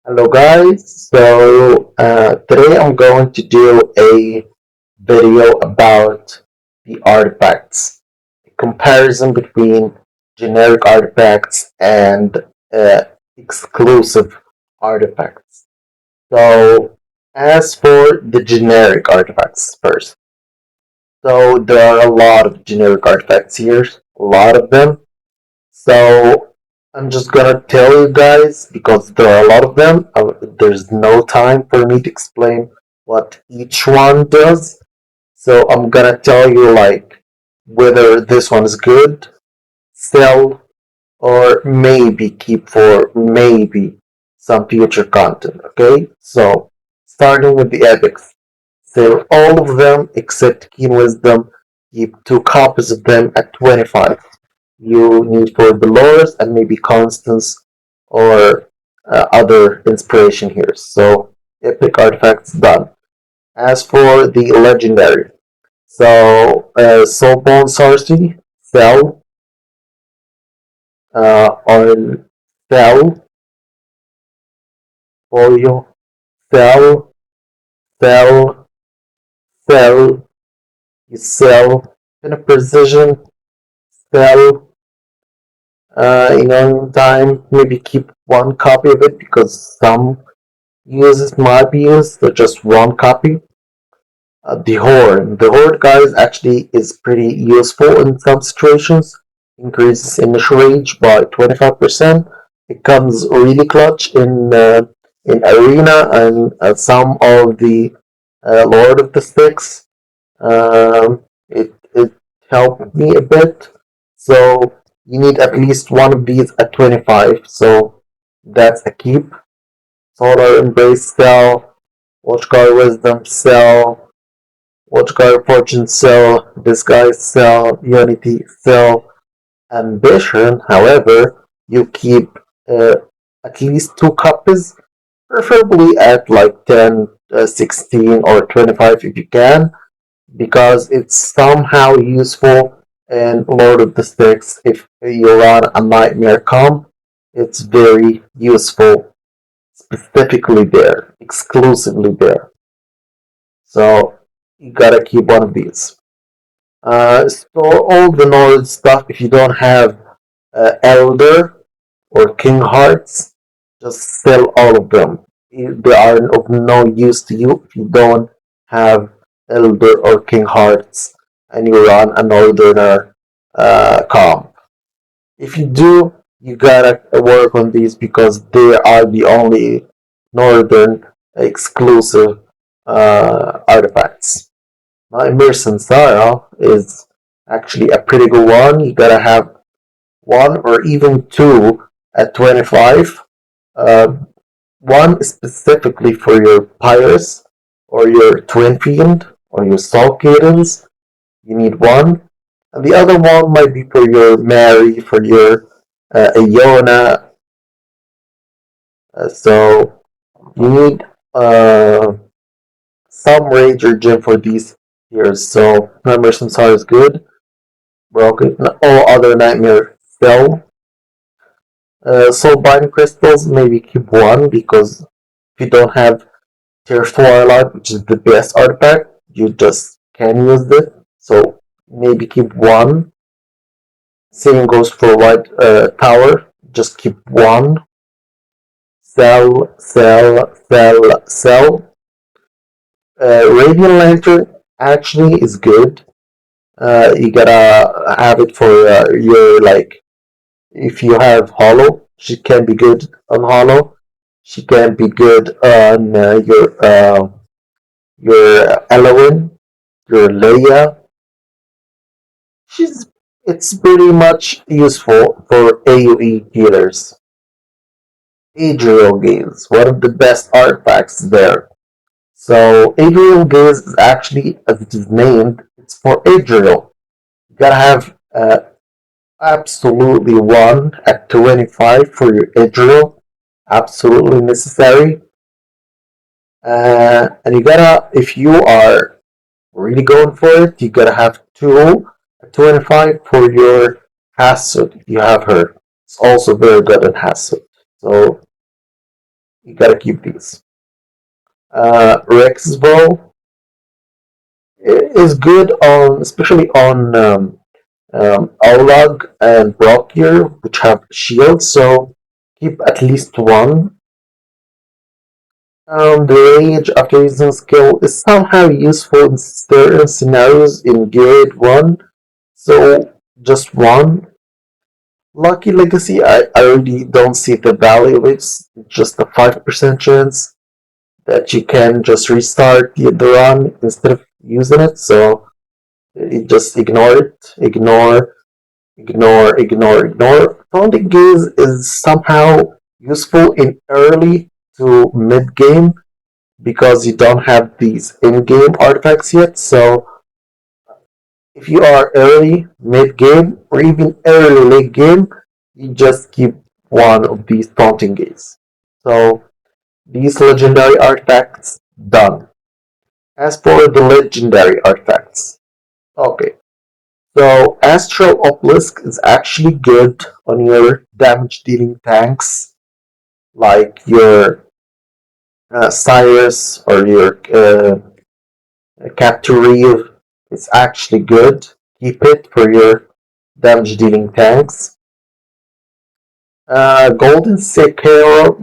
Hello guys, today I'm going to do a video about the artifacts, a comparison between generic artifacts and uh, exclusive artifacts. So as for the generic artifacts first, so there are a lot of generic artifacts here, a lot of them. So I'm just gonna tell you guys because there are a lot of them. There's no time for me to explain what each one does. So I'm gonna tell you like whether this one is good, sell, or maybe keep for maybe some future content. Okay, so starting with the epics, sell all of them except Keen Wisdom. Keep two copies of them at 25 you need for Dolores and maybe Constance or other inspiration here. So epic artifacts done. As for the legendary, so Soulbone Sorcery, Cell, on Cell, Folio, Cell, Cell, Cell, you sell, in a precision, Cell, in time, maybe keep one copy of it because some uses might be used for just one copy. The Horde, guys, actually is pretty useful in some situations. Increases initial range by 25%. It comes really clutch in Arena and some of the Lord of the Sticks. It helped me a bit. So you need at least one of these at 25. So that's a keep. Solar Embrace Cell, Watchguard Wisdom Cell, Watchguard Fortune Cell, Disguise Cell, Unity Cell, Ambition. However, you keep uh, at least two copies, preferably at like 10, 16, or 25 if you can, because it's somehow useful in Lord of the Sticks if you run a Nightmare comp. It's very useful specifically there, exclusively there. So you gotta keep one of these. Store all the Nord stuff if you don't have Elder or King Hearts. Just sell all of them. They are of no use to you if you don't have Elder or King Hearts and you run a Northerner comp. If you do, you gotta work on these because they are the only Northern exclusive artifacts. Now, Immersion Sarah is actually a pretty good one. You gotta have one or even two at 25. Uh, one specifically for your Pyrus or your Twin Fiend or your Soul Cadence. You need one. And the other one might be for your Mary, for your Iona. So you need some Ranger Gem for these tiers. So Immersion Sarah is good. Broken. All other nightmare fell. Soulbind crystals, maybe keep one because if you don't have Tier Twilight, which is the best artifact, you just can use it. So maybe keep one. Same goes for White Tower. Just keep one. Sell, sell, sell, sell. Radiant Lantern actually is good. You gotta have it for your like if you have Hollow, she can be good on Hollow. She can be good on your Elowen, your Leia. She's it's pretty much useful for AoE healers. Adriel Gaze, one of the best artifacts there. So Adriel Gaze is actually, as it is named, it's for Adriel. You gotta have absolutely one at 25 for your Adriel. Absolutely necessary. And you gotta, if you are really going for it, you gotta have two at 25 for your Hassud if you have her. It's also very good in Hassud. So You gotta keep these. Rexville is good on, especially on Aulag and Brockier, which have shields, so keep at least one. The rage after using skill is somehow useful in certain scenarios in Grade 1, so just one. Lucky Legacy, I really don't see the value of it. It's just a 5% chance that you can just restart the run instead of using it, so you just ignore it. Ignore. Founding Gaze is somehow useful in early to mid game because you don't have these in game artifacts yet, so if you are early, mid game, or even early late game, you just keep one of these taunting gaze. So these legendary artifacts done. As for the legendary artifacts, okay. So Astral Obelisk is actually good on your damage dealing tanks, like your Cyrus or your Captureve. It's actually good. Keep it for your damage dealing tanks. Golden Sekiro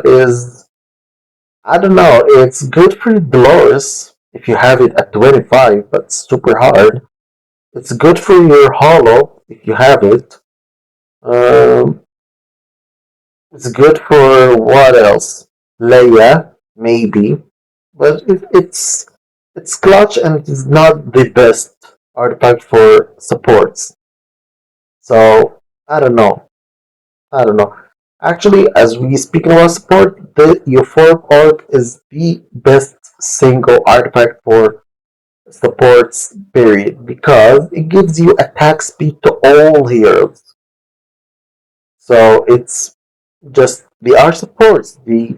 is, I don't know, it's good for Dolores if you have it at 25, but super hard. It's good for your Hollow if you have it. Um, it's good for what else? Leia, maybe. But it's clutch and it's not the best artifact for supports. So I don't know. I don't know. Actually, as we speaking about support, the Euphoric Orc is the best single artifact for supports period because it gives you attack speed to all heroes. So it's just they are supports. They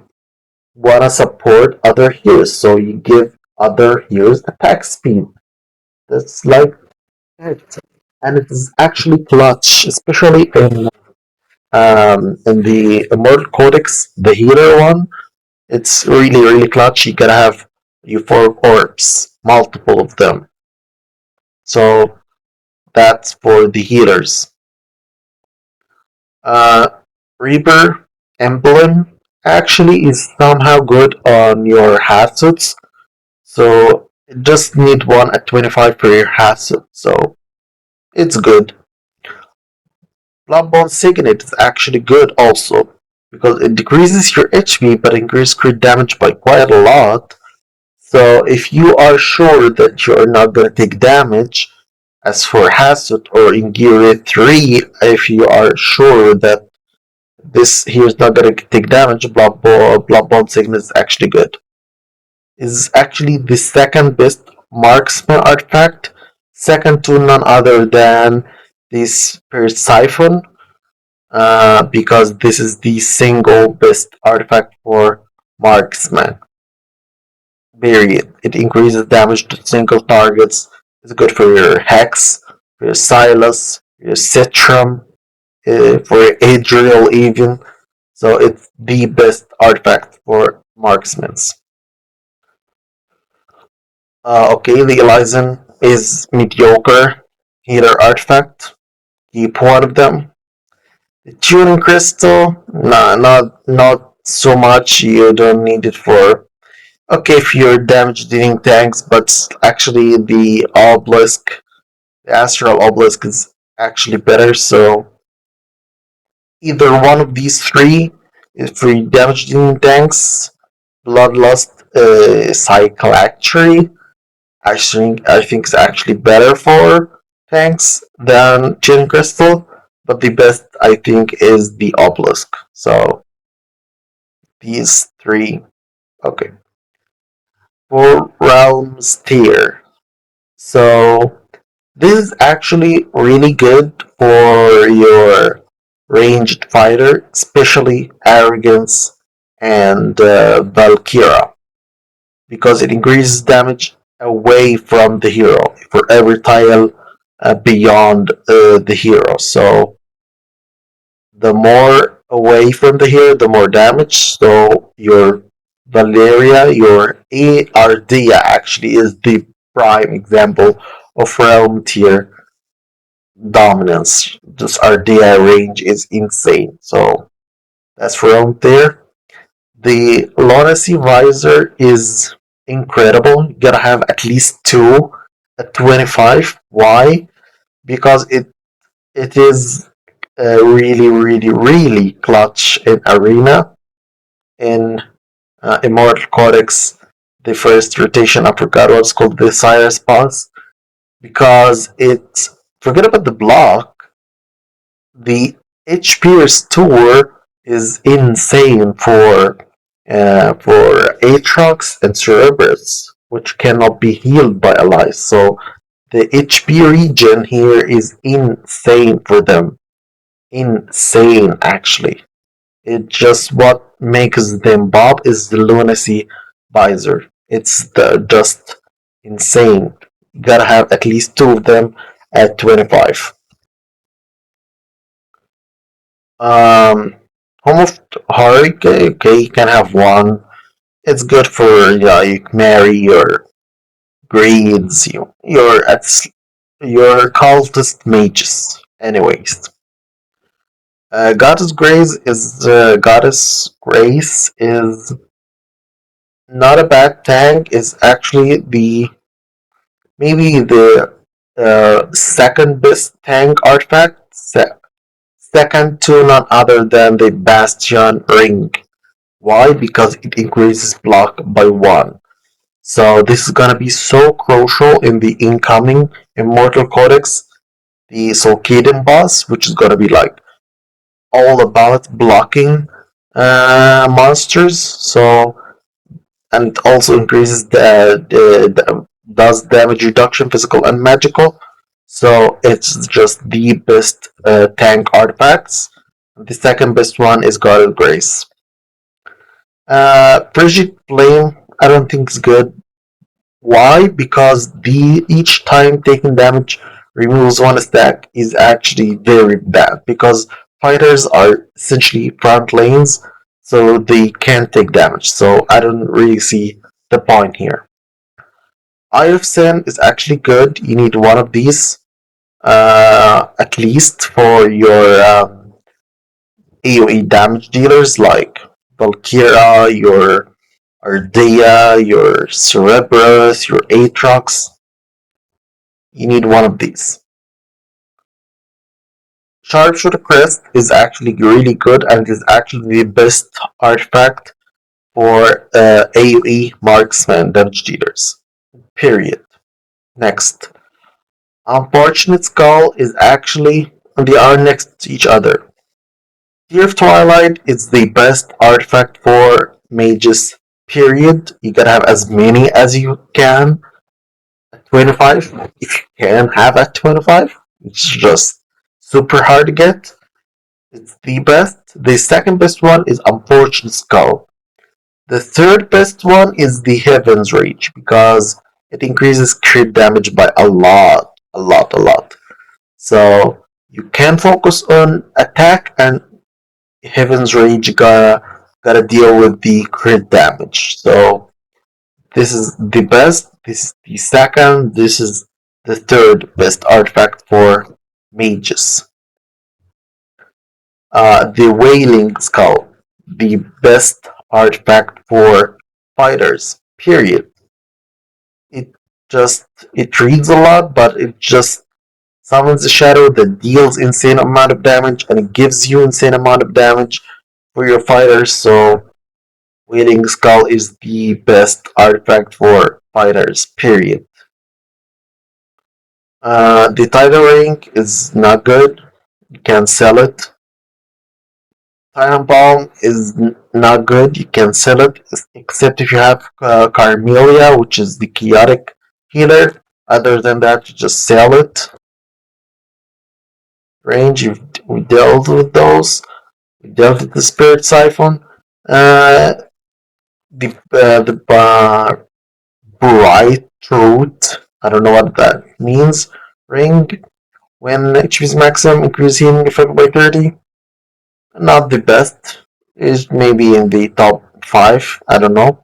wanna support other heroes, so you give other heroes attack speed. That's like it. And it is actually clutch, especially in the Immortal Codex, the healer one. It's really clutch. You gotta have euphoric orbs, multiple of them. So that's for the healers. Uh, Reaper Emblem actually is somehow good on your Hatsuits. So you just need one at 25 for your Hatsuit. So it's good. Bloodborne Signet is actually good also because it decreases your HP but increases crit damage by quite a lot. So if you are sure that you are not gonna take damage, as for Hasut or in Gear 3, if you are sure that this here is not gonna take damage, Bloodborne Signet is actually good. Is actually the second best marksman artifact, second to none other than this Persephone, because this is the single best artifact for marksman. Period. It increases damage to single targets. It's good for your Hex, for your Silas, your Citrum, for your Adriel even. So it's the best artifact for marksmen. Okay, the Elysian is mediocre healer artifact. Keep one of them. The Tuning Crystal, nah, not so much. You don't need it for okay for your damage dealing tanks, but actually the Obelisk, the Astral Obelisk is actually better. So either one of these three is for damage dealing tanks. Bloodlust, Cyclactuary, I think is actually better for tanks than Tuning Crystal, but the best I think is the Obelisk. So these three, okay. For Realms tier. So this is actually really good for your ranged fighter, especially Arrogance and Valkyra, because it increases damage away from the hero for every tile beyond the hero. So the more away from the hero, the more damage. So your Valeria, your Ardea actually is the prime example of realm tier dominance. This Ardea range is insane. So that's realm tier. The Lunacy Visor is incredible. You gotta have at least two at 25. Why? Because it is really, really, really clutch in Arena. In Immortal Codex, the first rotation I forgot what's called the Cyrus Pulse, because it forget about the block, the HP restore is insane for Aatrox and Cerberus, which cannot be healed by allies. So the HP regen here is insane for them. Insane, actually. It just what makes them bob is the lunacy visor. It's just insane. You gotta have at least two of them at 25. Home of Harik, okay, you can have one. It's good for you marry your greeds, your cultist mages. Anyways, Goddess Grace is not a bad tank. Is actually the maybe the second best tank artifact. Second to none other than the Bastion Ring. Why? Because it increases block by one. So this is gonna be so crucial in the incoming Immortal Codex, the Solkiden boss, which is gonna be like all about blocking monsters. So and it also increases does damage reduction, physical and magical. So it's just the best tank artifacts. The second best one is Guarded Grace. Frigid Flame, I don't think is good. Why? Because the each time taking damage removes one stack is actually very bad because fighters are essentially front lanes, so they can't take damage. So I don't really see the point here. Eye of Sin is actually good. You need one of these at least for your AoE damage dealers like Valkyra, your Ardea, your Cerberus, your Aatrox. You need one of these. Sharpshooter Crest is actually really good and is actually the best artifact for AoE marksman damage dealers. Period. Next. Unfortunate Skull is actually they are next to each other. Tear of Twilight is the best artifact for mages. Period. You gotta have as many as you can. 25, if you can have at 25, it's just super hard to get. It's the best. The second best one is Unfortunate Skull. The third best one is the Heaven's Rage because it increases crit damage by a lot, a lot, a lot. So you can focus on attack and Heaven's Rage gotta deal with the crit damage. So this is the best, this is the second, this is the third best artifact for mages. The Wailing Skull, the best artifact for fighters, period. It just, it reads a lot, but it just summons a shadow that deals insane amount of damage and it gives you insane amount of damage for your fighters, so Wailing Skull is the best artifact for fighters, period. The Tidal Ring is not good. You can't sell it. Titan Palm is not good. You can sell it, except if you have Carmelia, which is the chaotic healer. Other than that, you just sell it. Range, we dealt with those. We dealt with the Spirit Siphon. The Bright Root. I don't know what that means. Ring. When HP is maximum, increase healing effect by 30. Not the best. Is maybe in the top 5. I don't know.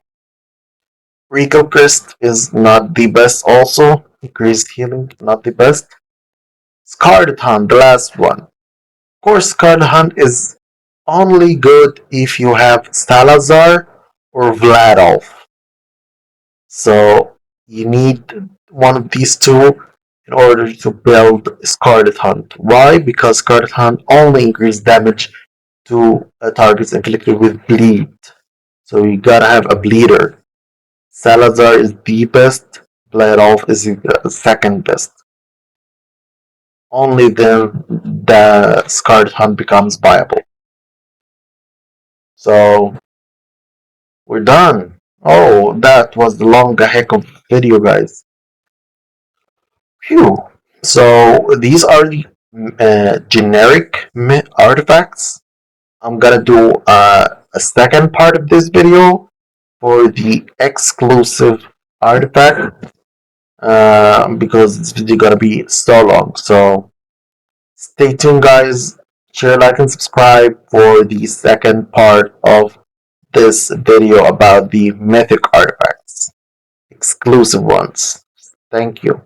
Rico Crest is not the best also. Increased healing, not the best. Scarlet Hunt, the last one. Of course, Scarlet Hunt is only good if you have Salazar or Vladov. So you need one of these two in order to build Scarlet Hunt. Why? Because Scarlet Hunt only increases damage to targets inflicted with bleed. So you gotta have a bleeder. Salazar is the best, Vladov is the second best. Only then the Scarlet Hunt becomes viable. So we're done. Oh, that was the long heck of video, guys. Phew. So these are the generic artifacts. I'm gonna do a second part of this video for the exclusive artifact because this video gonna be so long. So stay tuned, guys. Share, like, and subscribe for the second part of this video about the mythic artifacts, exclusive ones. Thank you.